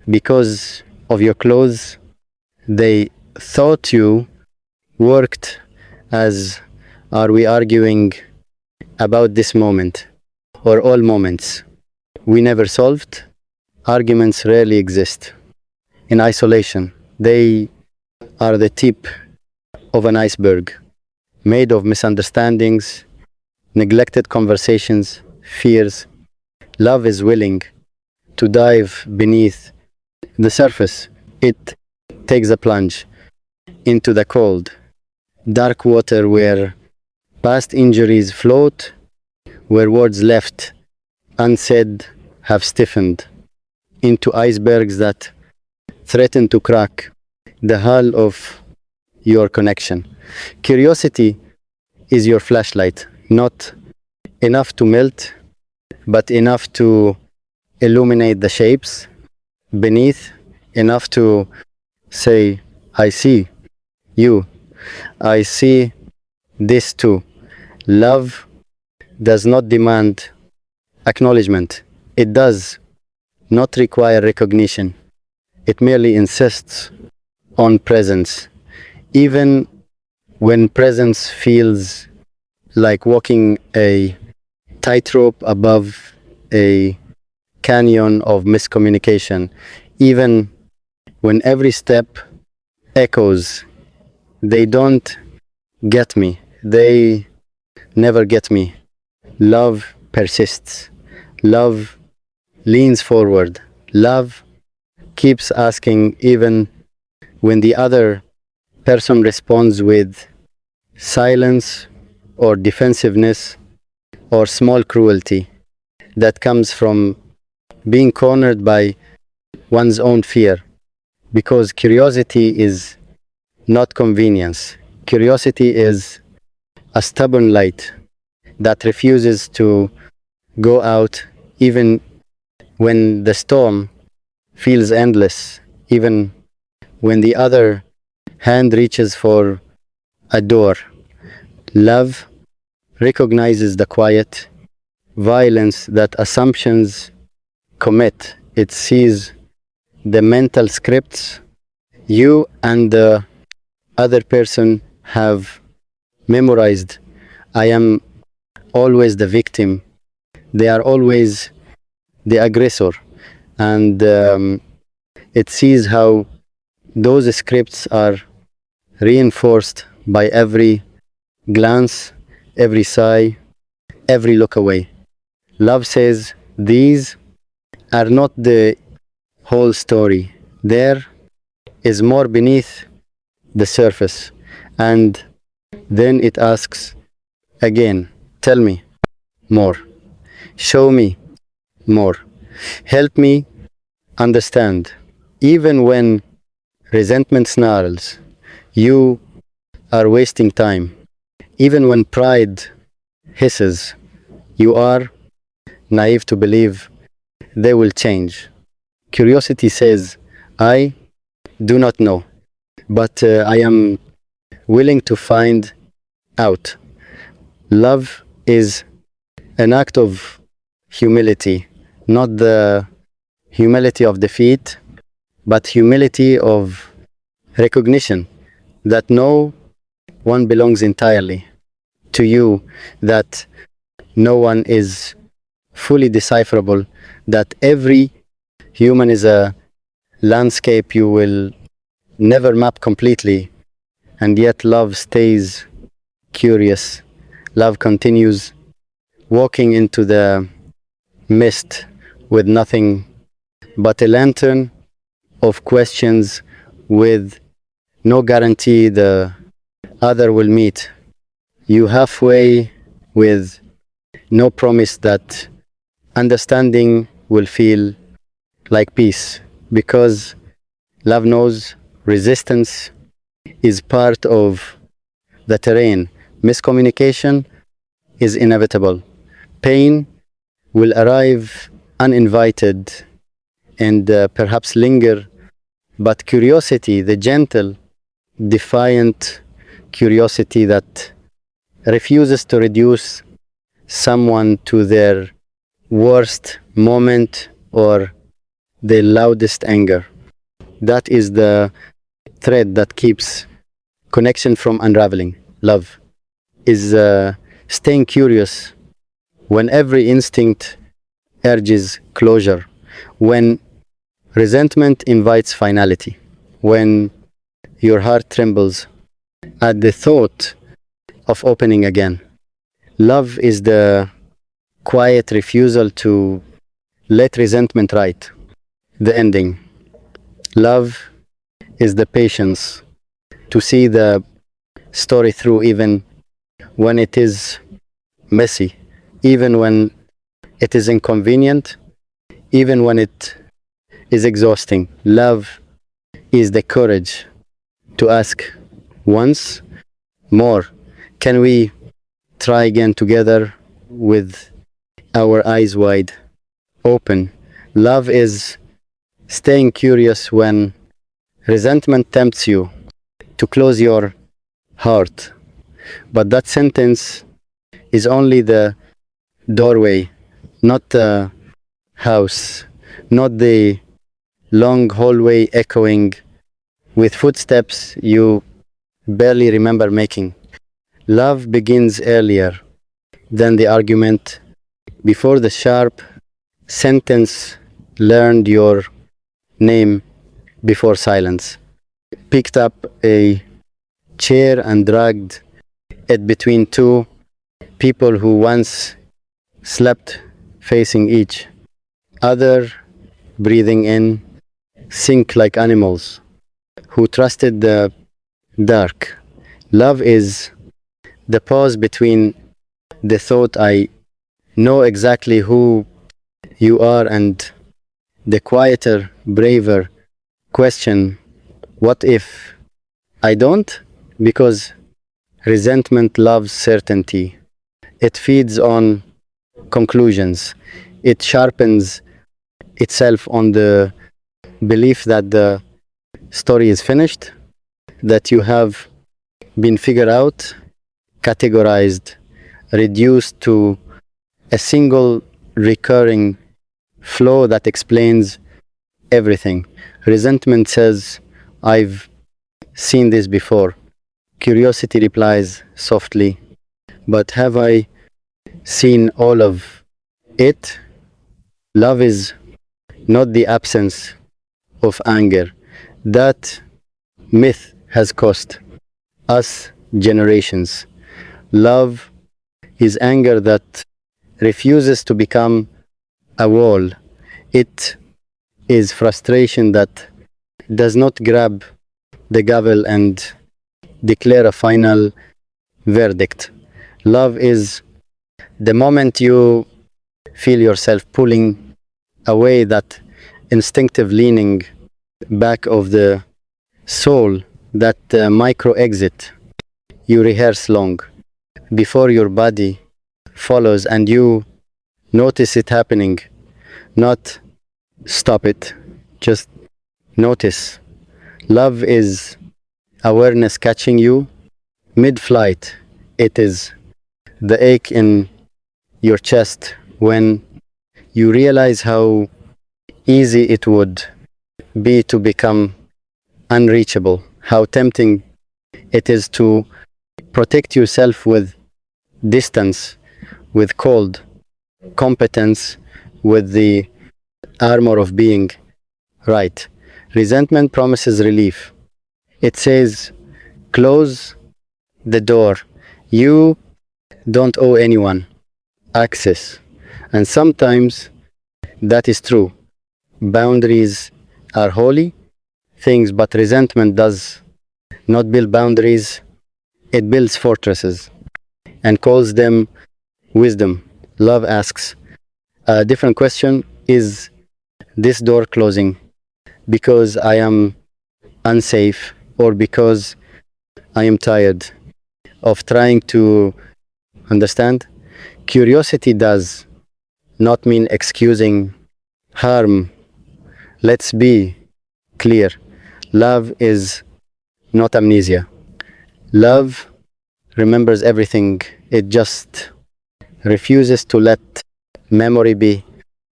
because of your clothes. They thought you worked as are we arguing about this moment or all moments. We never solved. Arguments rarely exist in isolation. They are the tip of an iceberg, made of misunderstandings, neglected conversations, fears. Love is willing to dive beneath the surface. It takes a plunge into the cold, dark water where past injuries float, where words left unsaid have stiffened into icebergs that threaten to crack the hull of your connection. Curiosity is your flashlight, not enough to melt, but enough to illuminate the shapes beneath, enough to say, I see you, I see this too. Love does not demand acknowledgement. It does not require recognition. It merely insists on presence. Even when presence feels like walking a tightrope above a canyon of miscommunication, even when every step echoes, they don't get me. They never get me. Love persists. Love leans forward. Love keeps asking even when the other person responds with silence or defensiveness or small cruelty that comes from being cornered by one's own fear. Because curiosity is not convenience. Curiosity is a stubborn light that refuses to go out even when the storm feels endless, even when the other hand reaches for a door. Love recognizes the quiet violence that assumptions commit. It sees the mental scripts you and the other person have memorized. I am always the victim. They are always the aggressor. And it sees how those scripts are reinforced by every glance, every sigh, every look away. Love says these are not the whole story. There is more beneath the surface. And then it asks again, tell me more. Show me more. Help me understand. Even when resentment snarls, you are wasting time. Even when pride hisses, you are naive to believe they will change. Curiosity says, I do not know, but I am willing to find out. Love is an act of humility, not the humility of defeat, but humility of recognition that no one belongs entirely to you, that no one is fully decipherable, that every human is a landscape you will never map completely, and yet love stays curious. Love continues walking into the mist with nothing but a lantern of questions, with no guarantee the other will meet you halfway, with no promise that understanding will feel like peace. Because love knows resistance is part of the terrain. Miscommunication is inevitable. Pain will arrive uninvited and perhaps linger. But curiosity, the gentle, defiant curiosity that refuses to reduce someone to their worst moment or the loudest anger. That is the thread that keeps connection from unraveling. Love is staying curious when every instinct urges closure, when resentment invites finality, when your heart trembles at the thought of opening again. Love is the quiet refusal to let resentment write the ending. Love is the patience to see the story through even when it is messy, even when it is inconvenient, even when it is exhausting. Love is the courage to ask once more, can we try again together with our eyes wide open? Love is staying curious when resentment tempts you to close your heart. But that sentence is only the doorway, not the house, not the long hallway echoing with footsteps you barely remember making. Love begins earlier than the argument, before the sharp sentence learned your name, before silence picked up a chair and dragged it between two people who once slept facing each other, breathing in sync like animals who trusted the dark. Love is the pause between the thought I know exactly who you are and the quieter, braver question, what if I don't? Because resentment loves certainty. It feeds on conclusions. It sharpens itself on the belief that the story is finished, that you have been figured out, categorized, reduced to a single recurring flow that explains everything. Resentment says, I've seen this before. Curiosity replies softly, but have I seen all of it? Love is not the absence of anger. That myth has cost us generations. Love is anger that refuses to become a wall. It is frustration that does not grab the gavel and declare a final verdict. Love is the moment you feel yourself pulling away, that instinctive leaning back of the soul, that micro exit you rehearse long before your body follows and you notice it happening. Not stop it, just notice. Love is awareness catching you mid flight. It is the ache in your chest when you realize how easy it would be to become unreachable, how tempting it is to protect yourself with distance, with cold competence, with the armor of being right. Resentment promises relief. It says, close the door. You don't owe anyone access. And sometimes that is true. Boundaries are holy things, but resentment does not build boundaries. It builds fortresses and calls them wisdom. Love asks a different question. Is this door closing because I am unsafe, or because I am tired of trying to understand? Curiosity does not mean excusing harm. Let's be clear. Love is not amnesia. Love remembers everything. It just refuses to let memory be